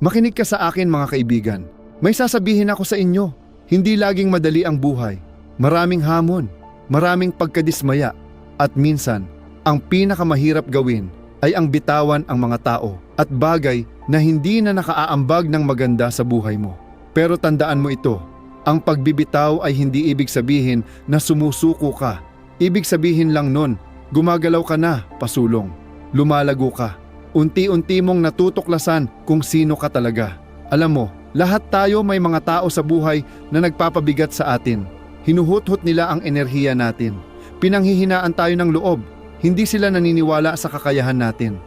Makinig ka sa akin mga kaibigan. May sasabihin ako sa inyo. Hindi laging madali ang buhay. Maraming hamon, maraming pagkadismaya. At minsan, ang pinakamahirap gawin ay ang bitawan ang mga tao at bagay na hindi na nakaaambag ng maganda sa buhay mo. Pero tandaan mo ito, ang pagbibitaw ay hindi ibig sabihin na sumusuko ka. Ibig sabihin lang nun, gumagalaw ka na, pasulong. Lumalago ka. Unti-unti mong natutuklasan kung sino ka talaga. Alam mo, lahat tayo may mga tao sa buhay na nagpapabigat sa atin. Hinuhut-hut nila ang enerhiya natin. Pinanghihinaan tayo ng loob. Hindi sila naniniwala sa kakayahan natin.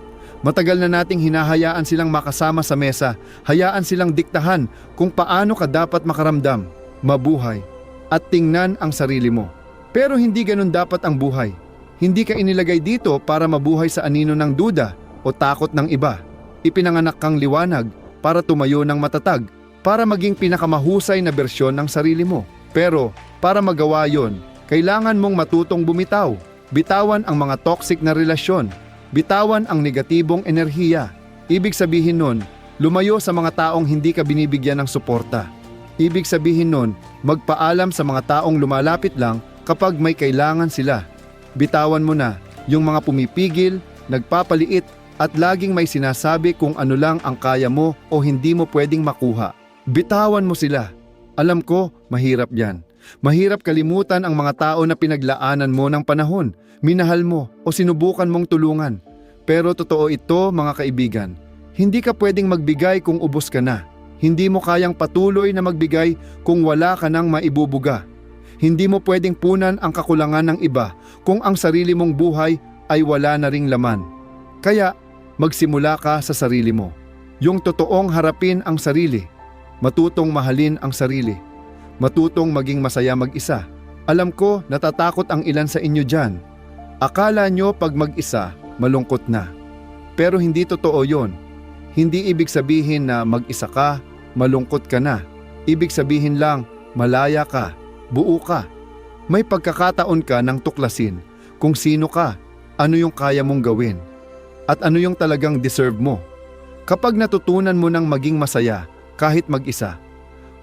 Matagal na nating hinahayaan silang makasama sa mesa. Hayaan silang diktahan kung paano ka dapat makaramdam, mabuhay, at tingnan ang sarili mo. Pero hindi ganun dapat ang buhay. Hindi ka inilagay dito para mabuhay sa anino ng duda o takot ng iba. Ipinanganak kang liwanag para tumayo ng matatag, para maging pinakamahusay na bersyon ng sarili mo. Pero para magawa yon, kailangan mong matutong bumitaw. Bitawan ang mga toxic na relasyon. Bitawan ang negatibong enerhiya. Ibig sabihin nun, lumayo sa mga taong hindi ka binibigyan ng suporta. Ibig sabihin nun, magpaalam sa mga taong lumalapit lang kapag may kailangan sila. Bitawan mo na yung mga pumipigil, nagpapaliit, at laging may sinasabi kung ano lang ang kaya mo o hindi mo pwedeng makuha. Bitawan mo sila. Alam ko, mahirap yan. Mahirap kalimutan ang mga tao na pinaglaanan mo ng panahon, minahal mo o sinubukan mong tulungan. Pero totoo ito mga kaibigan, hindi ka pwedeng magbigay kung ubos ka na. Hindi mo kayang patuloy na magbigay kung wala ka nang maibubuga. Hindi mo pwedeng punan ang kakulangan ng iba kung ang sarili mong buhay ay wala na ring laman. Kaya, magsimula ka sa sarili mo. Yung totoong harapin ang sarili. Matutong mahalin ang sarili. Matutong maging masaya mag-isa. Alam ko, natatakot ang ilan sa inyo dyan. Akala nyo pag mag-isa, malungkot na. Pero hindi totoo yon. Hindi ibig sabihin na mag-isa ka, malungkot ka na. Ibig sabihin lang, malaya ka, buo ka. May pagkakataon ka ng tuklasin kung sino ka, ano yung kaya mong gawin, at ano yung talagang deserve mo. Kapag natutunan mo nang maging masaya kahit mag-isa,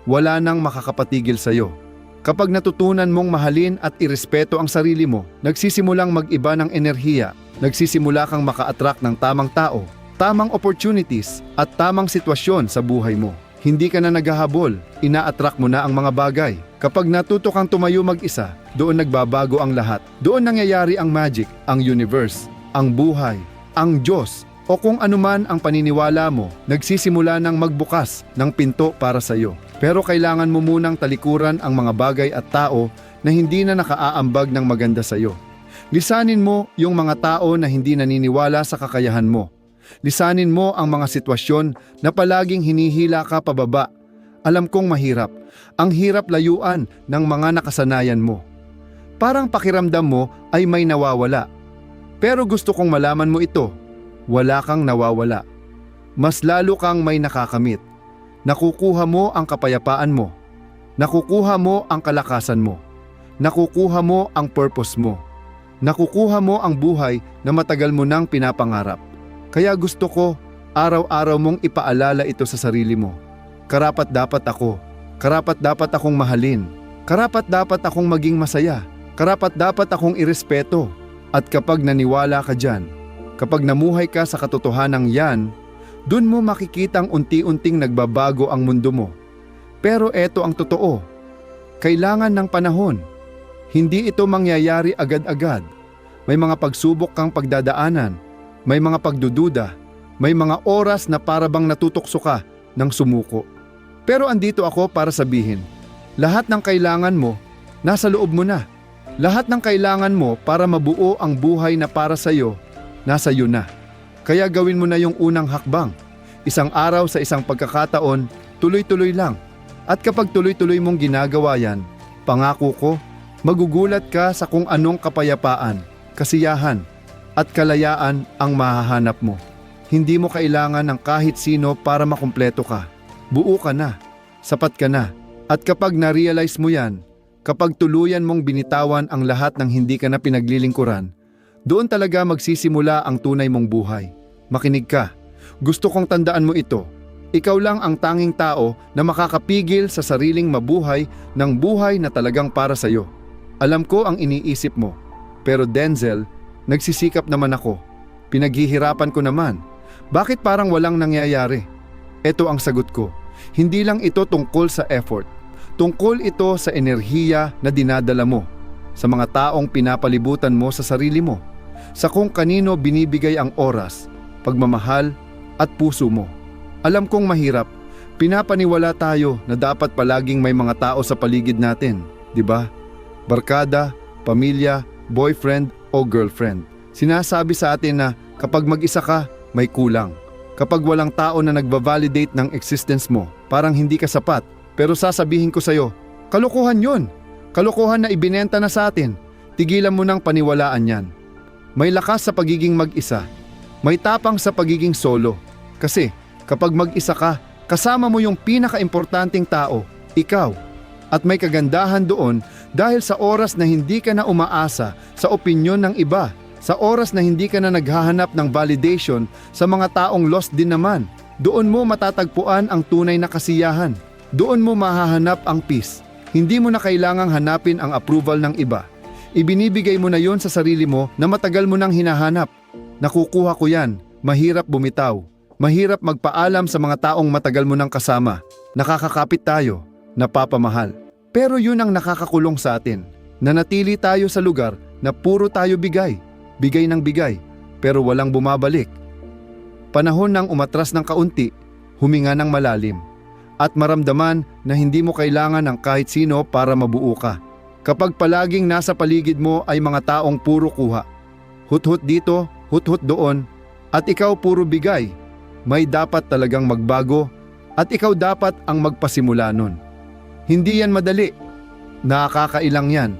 wala nang makakapatigil sa'yo. Kapag natutunan mong mahalin at irespeto ang sarili mo, nagsisimulang mag-iba ng enerhiya, nagsisimula kang maka-attract ng tamang tao, tamang opportunities at tamang sitwasyon sa buhay mo. Hindi ka na naghahabol, ina-attract mo na ang mga bagay. Kapag natuto kang tumayo mag-isa, doon nagbabago ang lahat. Doon nangyayari ang magic, ang universe, ang buhay, ang Diyos, o kung anuman ang paniniwala mo, nagsisimula ng magbukas ng pinto para sa iyo. Pero kailangan mo munang talikuran ang mga bagay at tao na hindi na nakaaambag ng maganda sa iyo. Lisanin mo yung mga tao na hindi naniniwala sa kakayahan mo. Lisanin mo ang mga sitwasyon na palaging hinihila ka pababa. Alam kong mahirap. Ang hirap layuan ng mga nakasanayan mo. Parang pakiramdam mo ay may nawawala. Pero gusto kong malaman mo ito. Wala kang nawawala. Mas lalo kang may nakakamit. Nakukuha mo ang kapayapaan mo. Nakukuha mo ang kalakasan mo. Nakukuha mo ang purpose mo. Nakukuha mo ang buhay na matagal mo nang pinapangarap. Kaya gusto ko, araw-araw mong ipaalala ito sa sarili mo. Karapat dapat ako. Karapat dapat akong mahalin. Karapat dapat akong maging masaya. Karapat dapat akong irespeto. At kapag naniwala ka dyan, kapag namuhay ka sa katotohanang yan, dun mo makikitang unti-unting nagbabago ang mundo mo. Pero eto ang totoo. Kailangan ng panahon. Hindi ito mangyayari agad-agad. May mga pagsubok kang pagdadaanan. May mga pagdududa. May mga oras na parabang natutukso ka ng sumuko. Pero andito ako para sabihin, lahat ng kailangan mo, nasa loob mo na. Lahat ng kailangan mo para mabuo ang buhay na para sa'yo, nasa iyo na. Kaya gawin mo na yung unang hakbang. Isang araw sa isang pagkakataon, tuloy-tuloy lang. At kapag tuloy-tuloy mong ginagawa yan, pangako ko, magugulat ka sa kung anong kapayapaan, kasiyahan, at kalayaan ang mahahanap mo. Hindi mo kailangan ng kahit sino para makumpleto ka. Buo ka na, sapat ka na. At kapag na-realize mo yan, kapag tuluyan mong binitawan ang lahat ng hindi ka na pinaglilingkuran, doon talaga magsisimula ang tunay mong buhay. Makinig ka. Gusto kong tandaan mo ito. Ikaw lang ang tanging tao na makakapigil sa sariling mabuhay ng buhay na talagang para sa'yo. Alam ko ang iniisip mo, pero Denzel, nagsisikap naman ako. Pinaghihirapan ko naman. Bakit parang walang nangyayari? Ito ang sagot ko. Hindi lang ito tungkol sa effort. Tungkol ito sa enerhiya na dinadala mo, sa mga taong pinapalibutan mo sa sarili mo, sa kung kanino binibigay ang oras, pagmamahal at puso mo. Alam kong mahirap, pinapaniwala tayo na dapat palaging may mga tao sa paligid natin, di ba? Barkada, pamilya, boyfriend o girlfriend. Sinasabi sa atin na kapag mag-isa ka, may kulang. Kapag walang tao na nagbavalidate ng existence mo, parang hindi ka sapat. Pero sasabihin ko sa'yo, kalokohan yun. Kalokohan na ibinenta na sa atin. Tigilan mo nang paniwalaan yan. May lakas sa pagiging mag-isa. May tapang sa pagiging solo. Kasi kapag mag-isa ka, kasama mo yung pinaka-importanting tao, ikaw. At may kagandahan doon dahil sa oras na hindi ka na umaasa sa opinyon ng iba, sa oras na hindi ka na naghahanap ng validation sa mga taong lost din naman, doon mo matatagpuan ang tunay na kasiyahan. Doon mo mahahanap ang peace. Hindi mo na kailangang hanapin ang approval ng iba. Ibinibigay mo na yon sa sarili mo na matagal mo nang hinahanap. Nakukuha ko yan, mahirap bumitaw. Mahirap magpaalam sa mga taong matagal mo nang kasama. Nakakakapit tayo, napapamahal. Pero yun ang nakakakulong sa atin. Nanatili tayo sa lugar na puro tayo bigay. Bigay ng bigay, pero walang bumabalik. Panahon ng umatras ng kaunti, huminga ng malalim. At maramdaman na hindi mo kailangan ng kahit sino para mabuo ka. Kapag palaging nasa paligid mo ay mga taong puro kuha. Hut-hut dito, hut-hut doon, at ikaw puro bigay. May dapat talagang magbago at ikaw dapat ang magpasimula nun. Hindi yan madali. Nakakailang yan.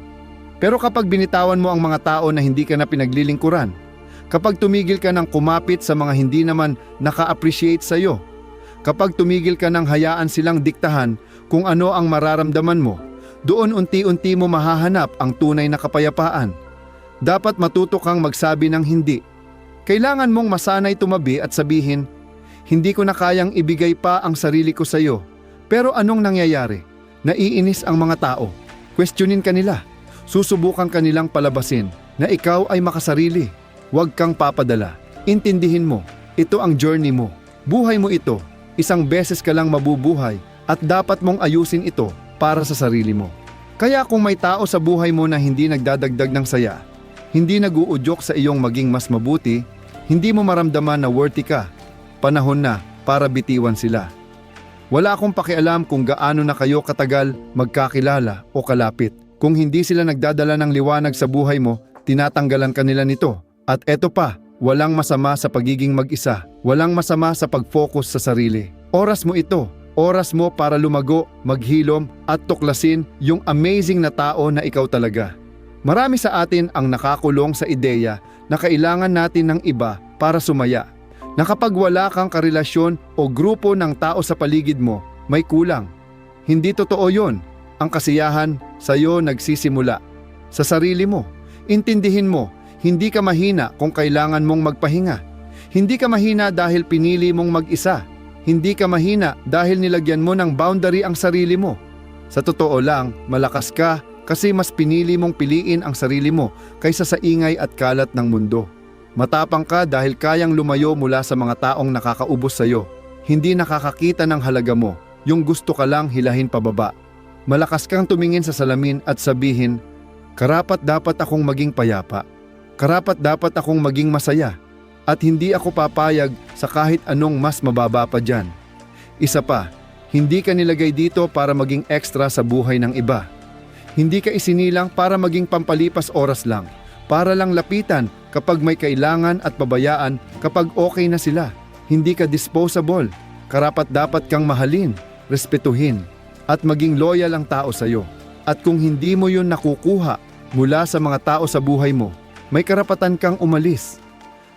Pero kapag binitawan mo ang mga tao na hindi ka na pinaglilingkuran, kapag tumigil ka ng kumapit sa mga hindi naman naka-appreciate sa'yo, kapag tumigil ka ng hayaan silang diktahan kung ano ang mararamdaman mo, doon unti-unti mo mahahanap ang tunay na kapayapaan. Dapat matuto kang magsabi ng hindi. Kailangan mong masanay tumabi at sabihin, hindi ko na kayang ibigay pa ang sarili ko sa iyo. Pero anong nangyayari? Naiinis ang mga tao. Questionin ka nila. Susubukan kanilang palabasin na ikaw ay makasarili. Huwag kang papadala. Intindihin mo, ito ang journey mo. Buhay mo ito. Isang beses ka lang mabubuhay at dapat mong ayusin ito para sa sarili mo. Kaya kung may tao sa buhay mo na hindi nagdadagdag ng saya, hindi nag-uudyok sa iyong maging mas mabuti, hindi mo maramdaman na worthy ka, panahon na para bitiwan sila. Wala akong pakialam kung gaano na kayo katagal magkakilala o kalapit. Kung hindi sila nagdadala ng liwanag sa buhay mo, tinatanggalan ka nila nito. At eto pa, walang masama sa pagiging mag-isa. Walang masama sa pag-focus sa sarili. Oras mo ito. Oras mo para lumago, maghilom at tuklasin yung amazing na tao na ikaw talaga. Marami sa atin ang nakakulong sa ideya na kailangan natin ng iba para sumaya. Na kapag wala kang karelasyon o grupo ng tao sa paligid mo, may kulang. Hindi totoo yon. Ang kasiyahan sa'yo nagsisimula sa sarili mo. Intindihin mo, hindi ka mahina kung kailangan mong magpahinga. Hindi ka mahina dahil pinili mong mag-isa. Hindi ka mahina dahil nilagyan mo ng boundary ang sarili mo. Sa totoo lang, malakas ka kasi mas pinili mong piliin ang sarili mo kaysa sa ingay at kalat ng mundo. Matapang ka dahil kayang lumayo mula sa mga taong nakakaubos sa'yo. Hindi nakakakita ng halaga mo, yung gusto ka lang hilahin pababa. Malakas kang tumingin sa salamin at sabihin, karapat dapat akong maging payapa. Karapat dapat akong maging masaya. At hindi ako papayag sa kahit anong mas mababa pa dyan. Isa pa, hindi ka nilagay dito para maging extra sa buhay ng iba. Hindi ka isinilang para maging pampalipas oras lang. Para lang lapitan kapag may kailangan at pabayaan kapag okay na sila. Hindi ka disposable. Karapat dapat kang mahalin, respetuhin, at maging loyal ang tao sa'yo. At kung hindi mo yun nakukuha mula sa mga tao sa buhay mo, may karapatan kang umalis.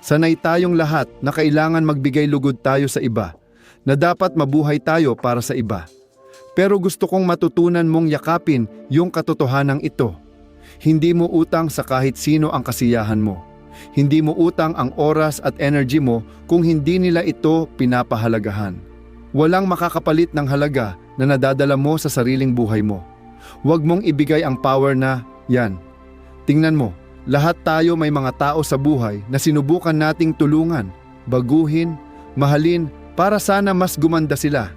Sanay tayong lahat na kailangan magbigay lugod tayo sa iba, na dapat mabuhay tayo para sa iba. Pero gusto kong matutunan mong yakapin yung katotohanan ito. Hindi mo utang sa kahit sino ang kasiyahan mo. Hindi mo utang ang oras at energy mo kung hindi nila ito pinapahalagahan. Walang makakapalit ng halaga na nadadala mo sa sariling buhay mo. Huwag mong ibigay ang power na, yan. Tingnan mo, lahat tayo may mga tao sa buhay na sinubukan nating tulungan, baguhin, mahalin para sana mas gumanda sila.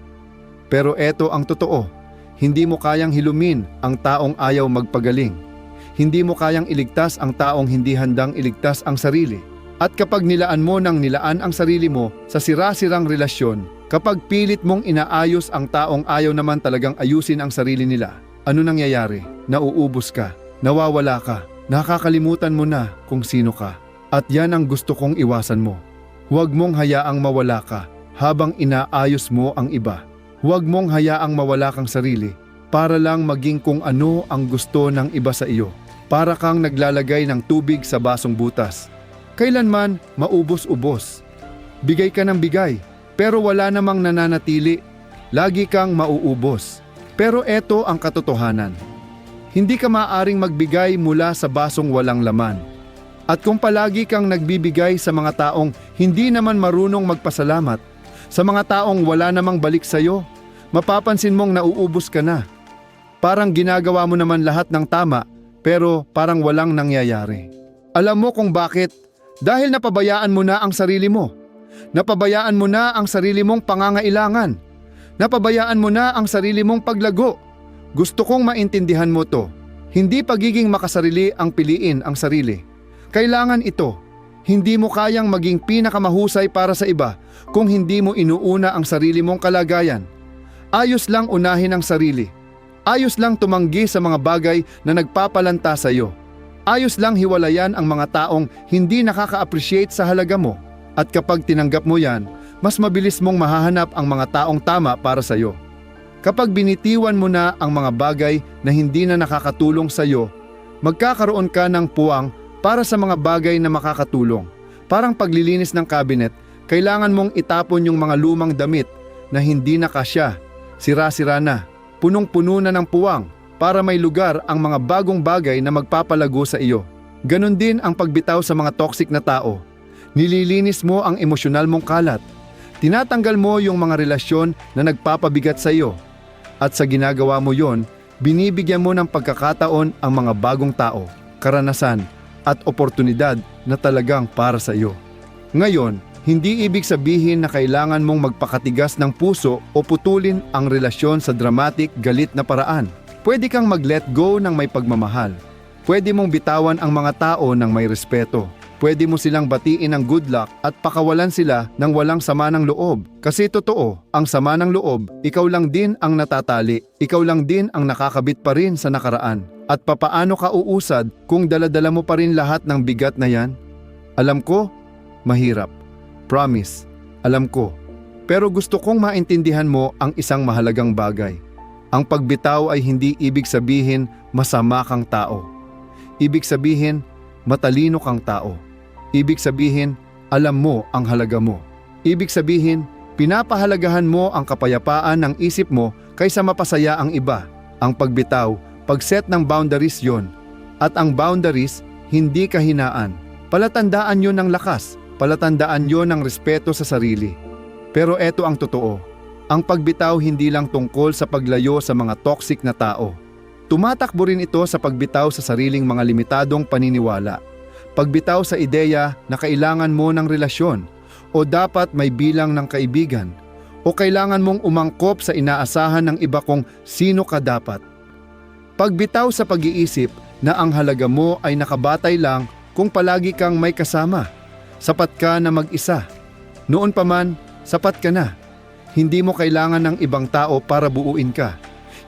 Pero eto ang totoo, hindi mo kayang hilumin ang taong ayaw magpagaling. Hindi mo kayang iligtas ang taong hindi handang iligtas ang sarili. At kapag nilaan mo ng nilaan ang sarili mo sa sira-sirang relasyon, kapag pilit mong inaayos ang taong ayaw naman talagang ayusin ang sarili nila, ano nangyayari? Nauubos ka, nawawala ka, nakakalimutan mo na kung sino ka. At yan ang gusto kong iwasan mo. Huwag mong hayaang mawala ka habang inaayos mo ang iba. Huwag mong hayaang mawala kang sarili para lang maging kung ano ang gusto ng iba sa iyo. Para kang naglalagay ng tubig sa basong butas. Kailanman maubos-ubos. Bigay ka ng bigay, pero wala namang nananatili. Lagi kang mauubos. Pero eto ang katotohanan. Hindi ka maaaring magbigay mula sa basong walang laman. At kung palagi kang nagbibigay sa mga taong hindi naman marunong magpasalamat, sa mga taong wala namang balik sa'yo, mapapansin mong nauubos ka na. Parang ginagawa mo naman lahat ng tama, pero parang walang nangyayari. Alam mo kung bakit? Dahil napabayaan mo na ang sarili mo. Napabayaan mo na ang sarili mong pangangailangan. Napabayaan mo na ang sarili mong paglago. Gusto kong maintindihan mo to. Hindi pagiging makasarili ang piliin ang sarili. Kailangan ito. Hindi mo kayang maging pinakamahusay para sa iba kung hindi mo inuuna ang sarili mong kalagayan. Ayos lang unahin ang sarili. Ayos lang tumanggi sa mga bagay na nagpapalanta sa iyo. Ayos lang hiwalayan ang mga taong hindi nakaka-appreciate sa halaga mo. At kapag tinanggap mo yan, mas mabilis mong mahahanap ang mga taong tama para sa iyo. Kapag binitiwan mo na ang mga bagay na hindi na nakakatulong sa iyo, magkakaroon ka ng puwang para sa mga bagay na makakatulong. Parang paglilinis ng cabinet, kailangan mong itapon yung mga lumang damit na hindi na kasya, sira-sira na, punong-puno na ng puwang para may lugar ang mga bagong bagay na magpapalago sa iyo. Ganon din ang pagbitaw sa mga toxic na tao. Nililinis mo ang emosyonal mong kalat. Tinatanggal mo yung mga relasyon na nagpapabigat sa iyo. At sa ginagawa mo yon, binibigyan mo ng pagkakataon ang mga bagong tao, karanasan, at oportunidad na talagang para sa iyo. Ngayon, hindi ibig sabihin na kailangan mong magpakatigas ng puso o putulin ang relasyon sa dramatic, galit na paraan. Pwede kang mag-let go ng may pagmamahal. Pwede mong bitawan ang mga tao ng may respeto. Pwede mo silang batiin ng good luck at pakawalan sila ng walang sama ng loob. Kasi totoo, ang sama ng loob, ikaw lang din ang natatali. Ikaw lang din ang nakakabit pa rin sa nakaraan. At papaano ka uusad kung daladala mo pa rin lahat ng bigat na yan? Alam ko, mahirap. Promise, alam ko. Pero gusto kong maintindihan mo ang isang mahalagang bagay. Ang pagbitaw ay hindi ibig sabihin masama kang tao. Ibig sabihin, matalino kang tao. Ibig sabihin, alam mo ang halaga mo. Ibig sabihin, pinapahalagahan mo ang kapayapaan ng isip mo kaysa mapasaya ang iba. Ang pagbitaw, pag-set ng boundaries yon. At ang boundaries, hindi kahinaan. Palatandaan yon ng lakas, palatandaan yon ng respeto sa sarili. Pero eto ang totoo. Ang pagbitaw hindi lang tungkol sa paglayo sa mga toxic na tao. Tumatakbo rin ito sa pagbitaw sa sariling mga limitadong paniniwala. Pagbitaw sa ideya na kailangan mo ng relasyon o dapat may bilang ng kaibigan o kailangan mong umangkop sa inaasahan ng iba kung sino ka dapat. Pagbitaw sa pag-iisip na ang halaga mo ay nakabatay lang kung palagi kang may kasama. Sapat ka na mag-isa. Noon pa man, sapat ka na. Hindi mo kailangan ng ibang tao para buuin ka.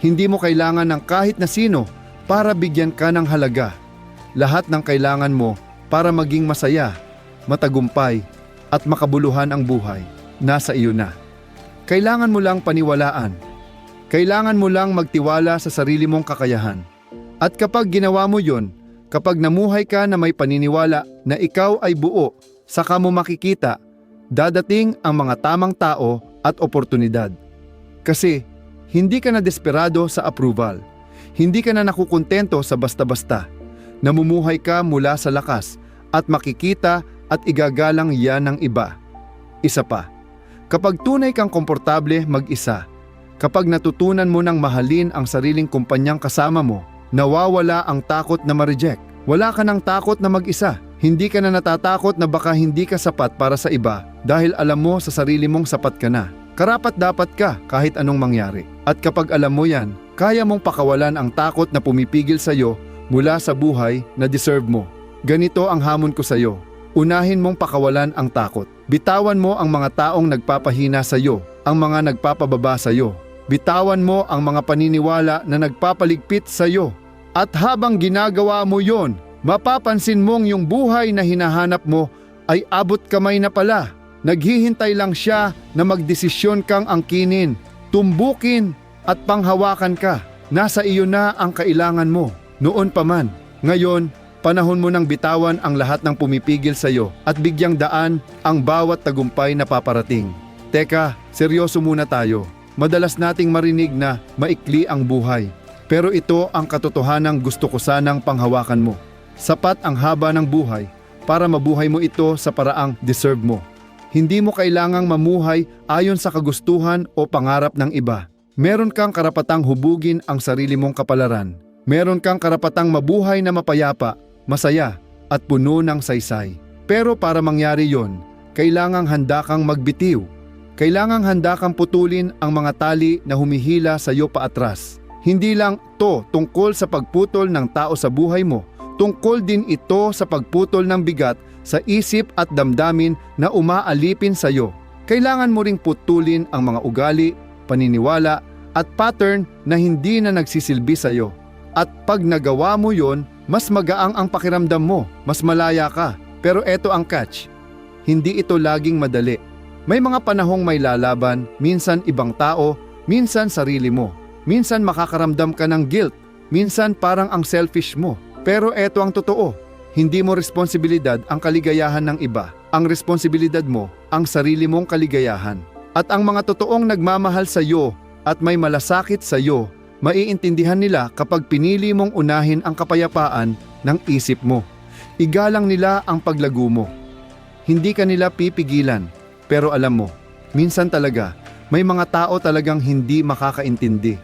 Hindi mo kailangan ng kahit na sino para bigyan ka ng halaga. Lahat ng kailangan mo para maging masaya, matagumpay, at makabuluhan ang buhay, nasa iyo na. Kailangan mo lang paniwalaan. Kailangan mo lang magtiwala sa sarili mong kakayahan. At kapag ginawa mo yon, kapag namuhay ka na may paniniwala na ikaw ay buo, saka mo makikita, dadating ang mga tamang tao at oportunidad. Kasi hindi ka na desperado sa approval. Hindi ka na nakukontento sa basta-basta. Namumuhay ka mula sa lakas at makikita at igagalang yan ng iba. Isa pa, Kapag tunay kang komportable mag-isa, kapag natutunan mo ng mahalin ang sariling kumpanyang kasama mo, nawawala ang takot na ma-reject. Wala ka ng takot na mag-isa. Hindi ka na natatakot na baka hindi ka sapat para sa iba dahil alam mo sa sarili mong sapat ka na. Karapat-dapat ka kahit anong mangyari. At kapag alam mo yan, kaya mong pakawalan ang takot na pumipigil sa'yo mula sa buhay na deserve mo. Ganito ang hamon ko sa'yo. Unahin mong pakawalan ang takot. Bitawan mo ang mga taong nagpapahina sa'yo, ang mga nagpapababa sa'yo. Bitawan mo ang mga paniniwala na nagpapaligpit sa'yo. At habang ginagawa mo yon, mapapansin mong yung buhay na hinahanap mo ay abot kamay na pala. Naghihintay lang siya na magdesisyon kang angkinin, tumbukin at panghawakan ka. Nasa iyo na ang kailangan mo. Noon pa man, ngayon, panahon mo nang bitawan ang lahat ng pumipigil sa iyo at bigyang daan ang bawat tagumpay na paparating. Teka, seryoso muna tayo. Madalas nating marinig na maikli ang buhay. Pero ito ang katotohanang gusto ko sanang panghawakan mo. Sapat ang haba ng buhay para mabuhay mo ito sa paraang deserve mo. Hindi mo kailangang mamuhay ayon sa kagustuhan o pangarap ng iba. Meron kang karapatang hubugin ang sarili mong kapalaran. Meron kang karapatang mabuhay na mapayapa, masaya, at puno ng saysay. Pero para mangyari yon, kailangang handa kang magbitiw. Kailangang handa kang putulin ang mga tali na humihila sa iyo paatras. Hindi lang to tungkol sa pagputol ng tao sa buhay mo, tungkol din ito sa pagputol ng bigat sa isip at damdamin na umaalipin sa iyo. Kailangan mo ring putulin ang mga ugali, paniniwala, at pattern na hindi na nagsisilbi sa iyo. At pag nagawa mo yon, mas magaang ang pakiramdam mo, mas malaya ka. Pero eto ang catch, hindi ito laging madali. May mga panahong may lalaban, minsan ibang tao, minsan sarili mo. Minsan makakaramdam ka ng guilt, minsan parang ang selfish mo. Pero eto ang totoo, hindi mo responsibilidad ang kaligayahan ng iba. Ang responsibilidad mo, ang sarili mong kaligayahan. At ang mga totoong nagmamahal sa iyo at may malasakit sa iyo, maiintindihan nila kapag pinili mong unahin ang kapayapaan ng isip mo. Igalang nila ang paglago mo. Hindi ka nila pipigilan, pero alam mo, minsan talaga, may mga tao talagang hindi makakaintindi.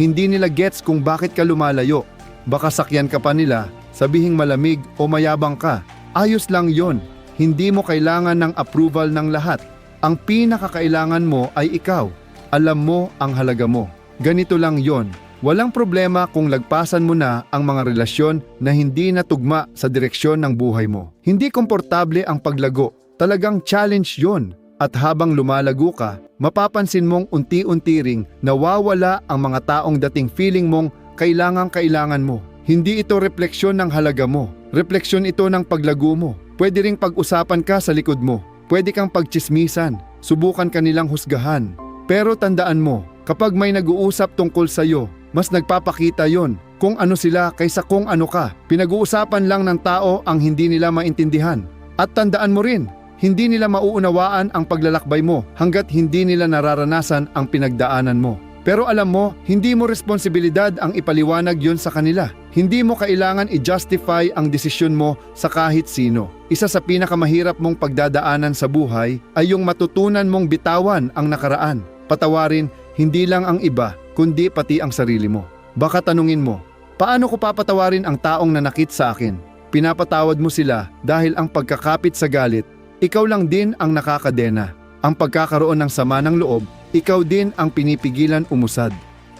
Hindi nila gets kung bakit ka lumalayo. Baka sakyan ka pa nila, sabihing malamig o mayabang ka. Ayos lang yon. Hindi mo kailangan ng approval ng lahat. Ang pinakakailangan mo ay ikaw. Alam mo ang halaga mo. Ganito lang yon. Walang problema kung lagpasan mo na ang mga relasyon na hindi natugma sa direksyon ng buhay mo. Hindi komportable ang paglago. Talagang challenge yon. At habang lumalago ka, mapapansin mong unti-unti ring nawawala ang mga taong dating feeling mong kailangan mo. Hindi ito refleksyon ng halaga mo. Refleksyon ito ng paglago mo. Pwede ring pag-usapan ka sa likod mo. Pwede kang pagtsismisan. Subukan ka nilang husgahan. Pero tandaan mo, kapag may nag-uusap tungkol sa'yo, mas nagpapakita yon kung ano sila kaysa kung ano ka. Pinag-uusapan lang ng tao ang hindi nila maintindihan. At tandaan mo rin, hindi nila mauunawaan ang paglalakbay mo hanggat hindi nila nararanasan ang pinagdaanan mo. Pero alam mo, hindi mo responsibilidad ang ipaliwanag yon sa kanila. Hindi mo kailangan i-justify ang desisyon mo sa kahit sino. Isa sa pinakamahirap mong pagdadaanan sa buhay ay yung matutunan mong bitawan ang nakaraan. Patawarin hindi lang ang iba, kundi pati ang sarili mo. Baka tanungin mo, paano ko papatawarin ang taong nanakit sa akin? Pinapatawad mo sila dahil ang pagkakapit sa galit, ikaw lang din ang nakakadena. Ang pagkakaroon ng sama ng loob, ikaw din ang pinipigilan umusad.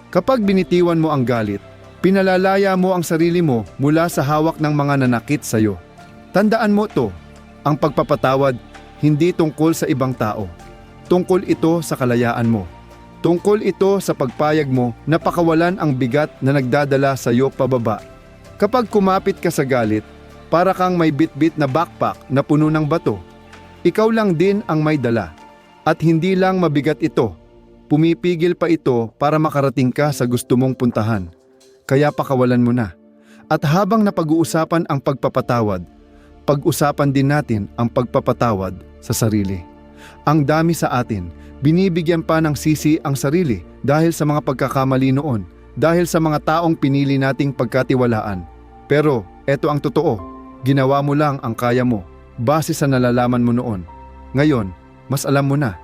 Kapag binitiwan mo ang galit, pinalalaya mo ang sarili mo mula sa hawak ng mga nanakit sa iyo. Tandaan mo to, ang pagpapatawad hindi tungkol sa ibang tao. Tungkol ito sa kalayaan mo. Tungkol ito sa pagpayag mo na pakawalan ang bigat na nagdadala sa iyo pababa. Kapag kumapit ka sa galit, para kang may bit-bit na backpack na puno ng bato. Ikaw lang din ang may dala. At hindi lang mabigat ito, pumipigil pa ito para makarating ka sa gusto mong puntahan. Kaya pakawalan mo na. At habang napag-uusapan ang pagpapatawad, pag-usapan din natin ang pagpapatawad sa sarili. Ang dami sa atin, binibigyan pa ng sisi ang sarili dahil sa mga pagkakamali noon, dahil sa mga taong pinili nating pagkatiwalaan. Pero eto ang totoo, ginawa mo lang ang kaya mo base sa nalalaman mo noon. Ngayon, mas alam mo na.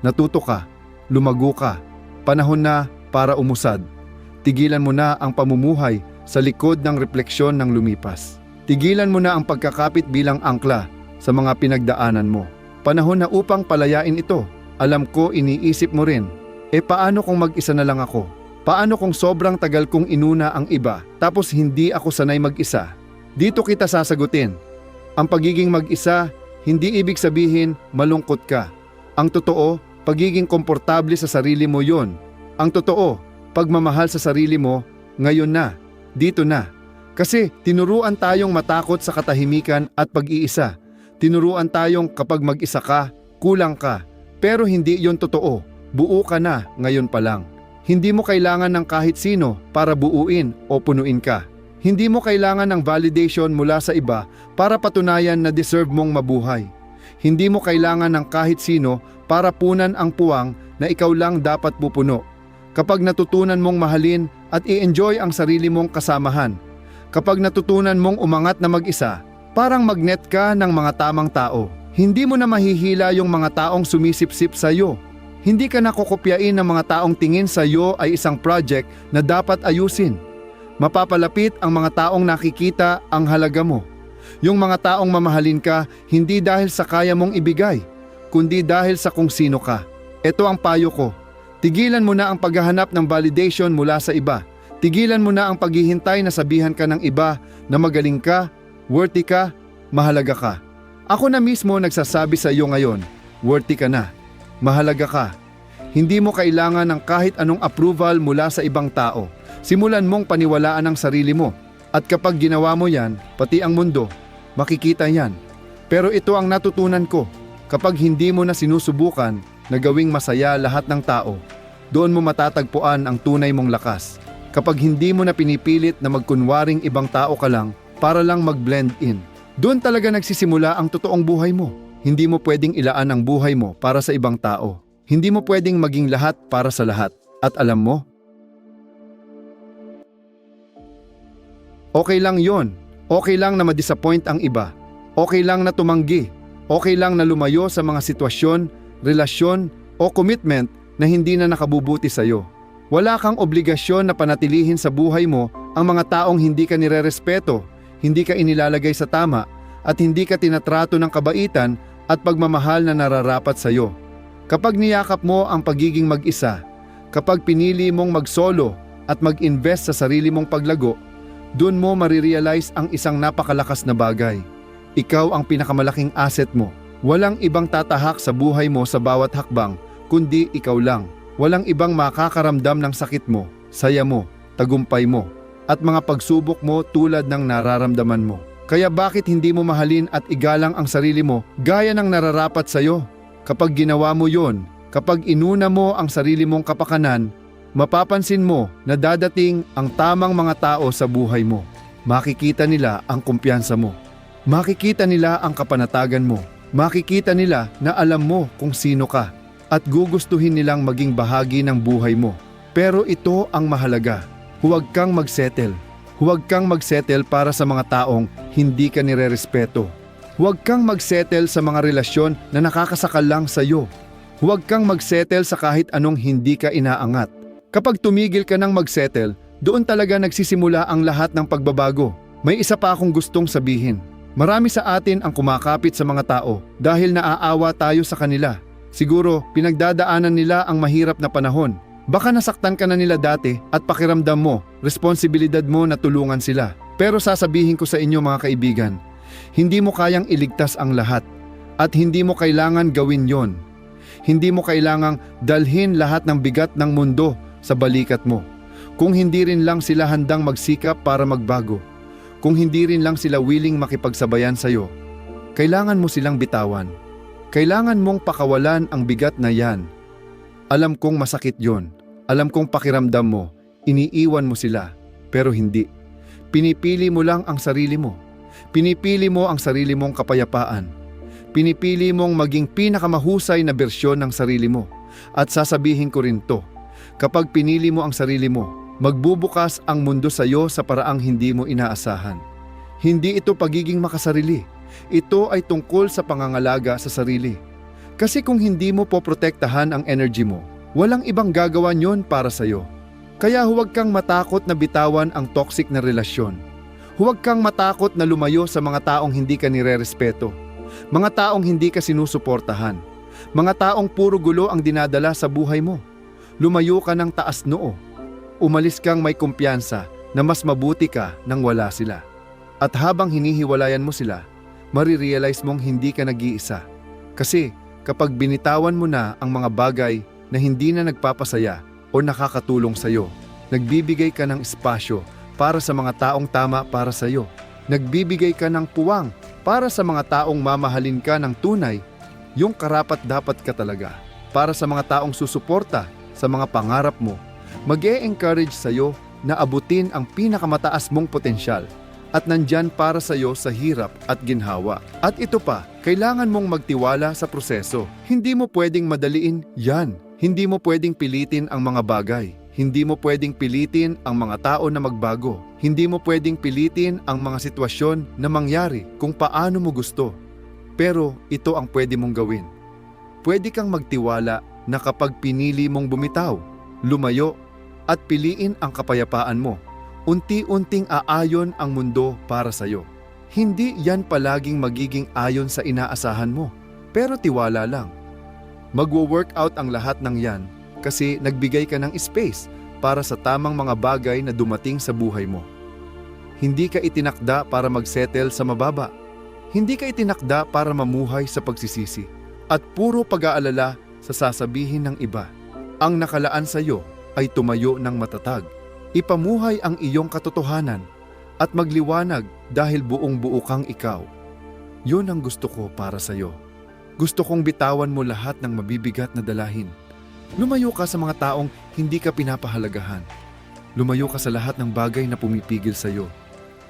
Natuto ka, lumago ka. Panahon na para umusad. Tigilan mo na ang pamumuhay sa likod ng refleksyon ng lumipas. Tigilan mo na ang pagkakapit bilang angkla sa mga pinagdaanan mo. Panahon na upang palayain ito. Alam ko iniisip mo rin, paano kung mag-isa na lang ako? Paano kung sobrang tagal kong inuna ang iba tapos hindi ako sanay mag-isa? Dito kita sasagutin. Ang pagiging mag-isa, hindi ibig sabihin malungkot ka. Ang totoo, pagiging komportable sa sarili mo yon. Ang totoo, pagmamahal sa sarili mo, ngayon na, dito na. Kasi tinuruan tayong matakot sa katahimikan at pag-iisa. Tinuruan tayong kapag mag-isa ka, kulang ka. Pero hindi yon totoo. Buo ka na ngayon pa lang. Hindi mo kailangan ng kahit sino para buuin o punuin ka. Hindi mo kailangan ng validation mula sa iba para patunayan na deserve mong mabuhay. Hindi mo kailangan ng kahit sino para punan ang puwang na ikaw lang dapat pupuno. Kapag natutunan mong mahalin at i-enjoy ang sarili mong kasamahan, kapag natutunan mong umangat na mag-isa, parang magnet ka ng mga tamang tao. Hindi mo na mahihila yung mga taong sumisip-sip sa iyo. Hindi ka nakukopyain ng mga taong tingin sa iyo ay isang project na dapat ayusin. Mapapalapit ang mga taong nakikita ang halaga mo. Yung mga taong mamahalin ka hindi dahil sa kaya mong ibigay, kundi dahil sa kung sino ka. Ito ang payo ko. Tigilan mo na ang paghahanap ng validation mula sa iba. Tigilan mo na ang paghihintay na sabihan ka ng iba na magaling ka, worthy ka, mahalaga ka. Ako na mismo nagsasabi sa iyo ngayon, worthy ka na, mahalaga ka. Hindi mo kailangan ng kahit anong approval mula sa ibang tao. Simulan mong paniwalaan ang sarili mo. At kapag ginawa mo yan, pati ang mundo, makikita yan. Pero ito ang natutunan ko. Kapag hindi mo na sinusubukan na gawing masaya lahat ng tao, doon mo matatagpuan ang tunay mong lakas. Kapag hindi mo na pinipilit na magkunwaring ibang tao ka lang para lang mag-blend in, doon talaga nagsisimula ang totoong buhay mo. Hindi mo pwedeng ilaan ang buhay mo para sa ibang tao. Hindi mo pwedeng maging lahat para sa lahat. At alam mo, okay lang yon. Okay lang na ma-disappoint ang iba. Okay lang na tumanggi. Okay lang na lumayo sa mga sitwasyon, relasyon o commitment na hindi na nakabubuti sa iyo. Wala kang obligasyon na panatilihin sa buhay mo ang mga taong hindi ka nirerespeto, hindi ka inilalagay sa tama, at hindi ka tinatrato ng kabaitan at pagmamahal na nararapat sa iyo. Kapag niyakap mo ang pagiging mag-isa, kapag pinili mong mag-solo at mag-invest sa sarili mong paglago, doon mo marirealize ang isang napakalakas na bagay. Ikaw ang pinakamalaking asset mo. Walang ibang tatahak sa buhay mo sa bawat hakbang, kundi ikaw lang. Walang ibang makakaramdam ng sakit mo, saya mo, tagumpay mo, at mga pagsubok mo tulad ng nararamdaman mo. Kaya bakit hindi mo mahalin at igalang ang sarili mo gaya ng nararapat sa iyo? Kapag ginawa mo yon, kapag inuna mo ang sarili mong kapakanan, mapapansin mo na dadating ang tamang mga tao sa buhay mo. Makikita nila ang kumpiyansa mo. Makikita nila ang kapanatagan mo. Makikita nila na alam mo kung sino ka at gugustuhin nilang maging bahagi ng buhay mo. Pero ito ang mahalaga. Huwag kang magsettle. Huwag kang magsettle para sa mga taong hindi ka nirerespeto. Huwag kang magsettle sa mga relasyon na nakakasakal lang sa iyo. Huwag kang magsettle sa kahit anong hindi ka inaangat. Kapag tumigil ka ng magsettle, doon talaga nagsisimula ang lahat ng pagbabago. May isa pa akong gustong sabihin. Marami sa atin ang kumakapit sa mga tao dahil naaawa tayo sa kanila. Siguro, pinagdadaanan nila ang mahirap na panahon. Baka nasaktan ka na nila dati at pakiramdam mo, responsibilidad mo na tulungan sila. Pero sasabihin ko sa inyo mga kaibigan, hindi mo kayang iligtas ang lahat at hindi mo kailangan gawin yon. Hindi mo kailangang dalhin lahat ng bigat ng mundo sa balikat mo. Kung hindi rin lang sila handang magsikap para magbago, kung hindi rin lang sila willing makipagsabayan sa iyo, kailangan mo silang bitawan. Kailangan mong pakawalan ang bigat na yan. Alam kong masakit yon. Alam kong pakiramdam mo, iniiwan mo sila, pero hindi. Pinipili mo lang ang sarili mo. Pinipili mo ang sarili mong kapayapaan. Pinipili mong maging pinakamahusay na bersyon ng sarili mo. At sasabihin ko rin to, kapag pinili mo ang sarili mo, magbubukas ang mundo sa iyo sa paraang hindi mo inaasahan. Hindi ito pagiging makasarili. Ito ay tungkol sa pangangalaga sa sarili. Kasi kung hindi mo poprotektahan ang energy mo, walang ibang gagawa yon para sa'yo. Kaya huwag kang matakot na bitawan ang toxic na relasyon. Huwag kang matakot na lumayo sa mga taong hindi ka nirerespeto. Mga taong hindi ka sinusuportahan. Mga taong puro gulo ang dinadala sa buhay mo. Lumayo ka ng taas noo. Umalis kang may kumpiyansa na mas mabuti ka nang wala sila. At habang hinihiwalayan mo sila, marirealize mong hindi ka nag-iisa. Kasi kapag binitawan mo na ang mga bagay na hindi na nagpapasaya o nakakatulong sa'yo, nagbibigay ka ng espasyo para sa mga taong tama para sa'yo. Nagbibigay ka ng puwang para sa mga taong mamahalin ka ng tunay, yung karapat-dapat ka talaga. Para sa mga taong susuporta sa mga pangarap mo, mag-e-encourage sa'yo na abutin ang pinakamataas mong potensyal at nandyan para sa'yo sa hirap at ginhawa. At ito pa, kailangan mong magtiwala sa proseso. Hindi mo pwedeng madaliin yan. Hindi mo pwedeng pilitin ang mga bagay. Hindi mo pwedeng pilitin ang mga tao na magbago. Hindi mo pwedeng pilitin ang mga sitwasyon na mangyari kung paano mo gusto. Pero ito ang pwede mong gawin. Pwede kang magtiwala na kapag pinili mong bumitaw, lumayo, at piliin ang kapayapaan mo, unti-unting aayon ang mundo para sa'yo. Hindi yan palaging magiging ayon sa inaasahan mo, pero tiwala lang. Magwo-workout ang lahat ng yan kasi nagbigay ka ng space para sa tamang mga bagay na dumating sa buhay mo. Hindi ka itinakda para magsettle sa mababa. Hindi ka itinakda para mamuhay sa pagsisisi at puro pag-aalala sa sasabihin ng iba. Ang nakalaan sa iyo ay tumayo ng matatag. Ipamuhay ang iyong katotohanan at magliwanag dahil buong-buo kang ikaw. Yun ang gusto ko para sa iyo. Gusto kong bitawan mo lahat ng mabibigat na dalahin. Lumayo ka sa mga taong hindi ka pinapahalagahan. Lumayo ka sa lahat ng bagay na pumipigil sa iyo.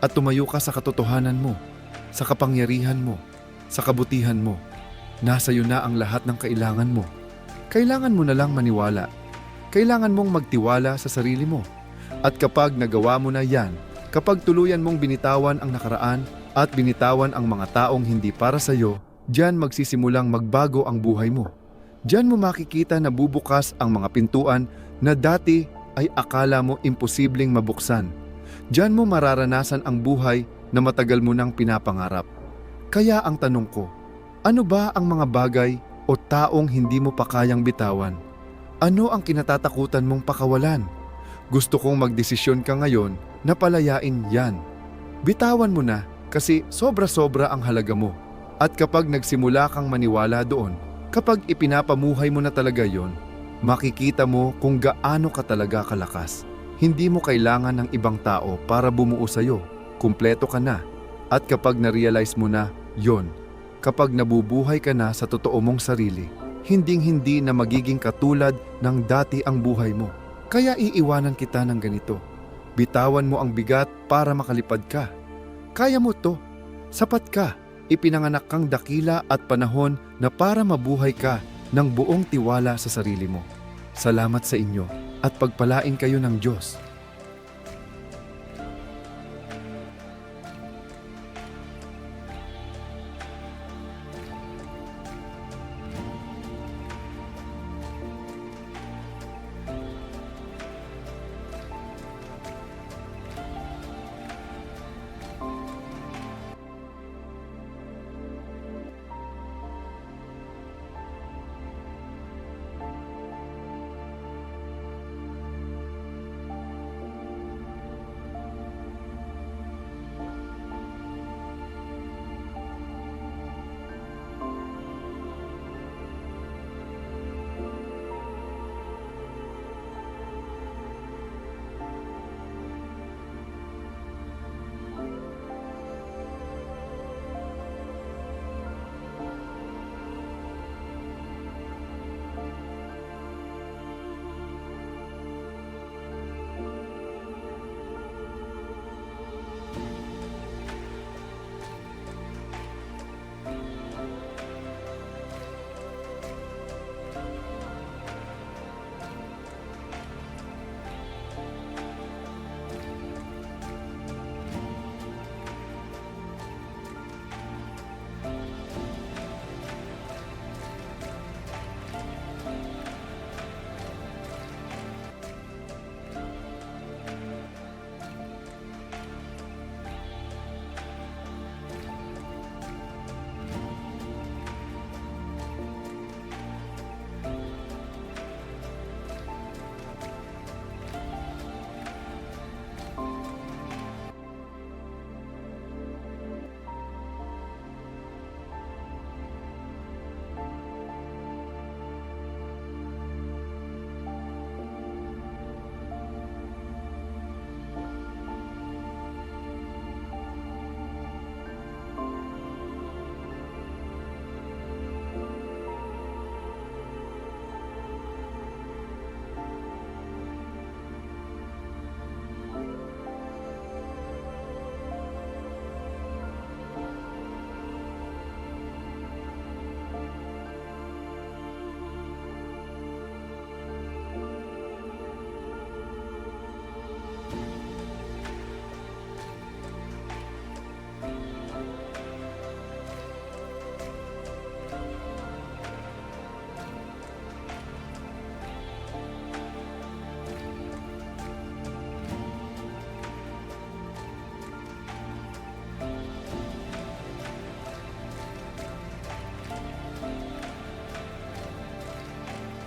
At tumayo ka sa katotohanan mo, sa kapangyarihan mo, sa kabutihan mo. Nasa iyo na ang lahat ng kailangan mo. Kailangan mo na lang maniwala. Kailangan mong magtiwala sa sarili mo. At kapag nagawa mo na yan, kapag tuluyan mong binitawan ang nakaraan at binitawan ang mga taong hindi para sa iyo, diyan magsisimulang magbago ang buhay mo. Diyan mo makikita na bubukas ang mga pintuan na dati ay akala mo imposibleng mabuksan. Diyan mo mararanasan ang buhay na matagal mo nang pinapangarap. Kaya ang tanong ko, ano ba ang mga bagay o taong hindi mo pa kayang bitawan? Ano ang kinatatakutan mong pakawalan? Gusto kong magdesisyon ka ngayon na palayain yan. Bitawan mo na kasi sobra-sobra ang halaga mo. At kapag nagsimula kang maniwala doon, kapag ipinapamuhay mo na talaga yon, makikita mo kung gaano ka talaga kalakas. Hindi mo kailangan ng ibang tao para bumuo sa'yo. Kumpleto ka na. At kapag na-realize mo na yon, kapag nabubuhay ka na sa totoo mong sarili, hinding-hindi na magiging katulad ng dati ang buhay mo. Kaya iiwanan kita ng ganito. Bitawan mo ang bigat para makalipad ka. Kaya mo to. Sapat ka. Ipinanganak kang dakila at panahon na para mabuhay ka ng buong tiwala sa sarili mo. Salamat sa inyo at pagpalain kayo ng Diyos.